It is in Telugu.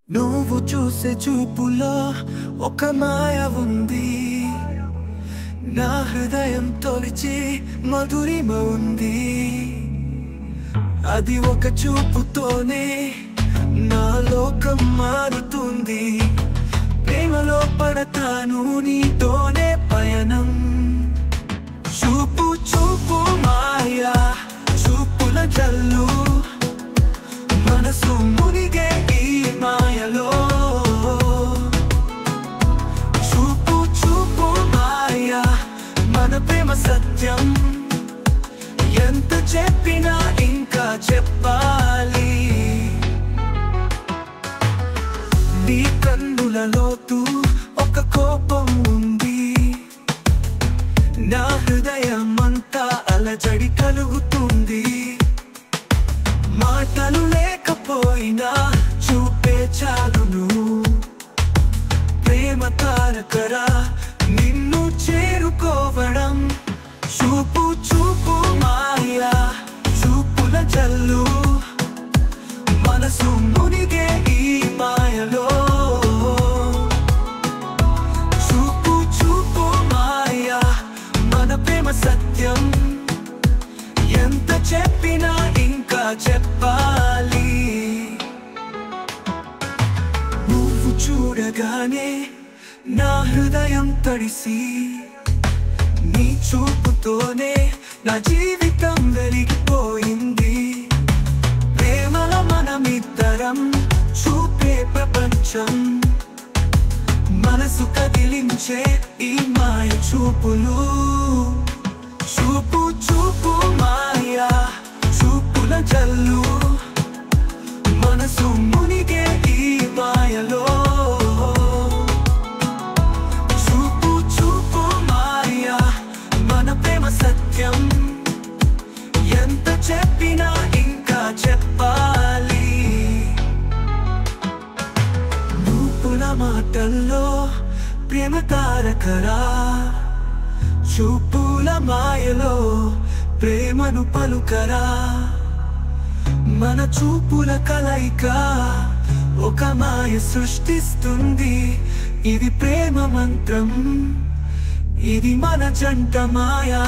నువ్వు చూసే చూపులో ఒక మాయ ఉంది. నా హృదయం తొలిచి మధురిమ ఉంది. అది ఒక చూపుతోనే నా లోకం మారుతుంది. ప్రేమలో పడతాను నీతోనే పయనం. చూపు చూపు మాయ, చూపుల జల్లు, మనసు మునిగే ఈ మాయలో. చూపు చూపు మాయ, మన ప్రేమ సత్యం. ఎంత చెప్పినా ఇంకా చెప్పాలి. నీ కన్నుల లోతు ఒక కోపం ఉంది. నా హృదయం అంతా అలజడి కలుగుతుంది. మాటలు లేకపోయినా చూపే చాలును. ప్రేమ తారకరా నిన్ను చేరుకోవడం. చూపు చూపు మాయ, చూపుల జల్లు, మనసు మునిగే ఈ మాయలో. చూపు చూపు మాయ, మన ప్రేమ సత్యం. ఎంత చెప్పినా ఇంకా చెప్పాలి. నువ్వు చూడగానే నా హృదయం తడిసి, నీ చూపుతోనే నా జీవితం వెలిగిపోయింది. ప్రేమల మనమిద్దరం చూపే ప్రపంచం. మనసు కదిలించే ఈ మాయ చూపులు. చూపు చూపు మాయ, చూపుల జల్లు, మనసు మునిగే ఈ మాయలో. చూపు చూపు మాయ, మన ప్రేమ సత్యం. ఎంత చెప్పినా ఇంకా చెప్పాలి. చూపుల మాటల్లో ప్రేమ తారకరా, చూపుల మాయలో ప్రేమను పలుకరా. మన చూపుల కలయిక ఒక మాయ సృష్టిస్తుంది. ఇది ప్రేమ మంత్రం, ఇది మన జంట మాయా.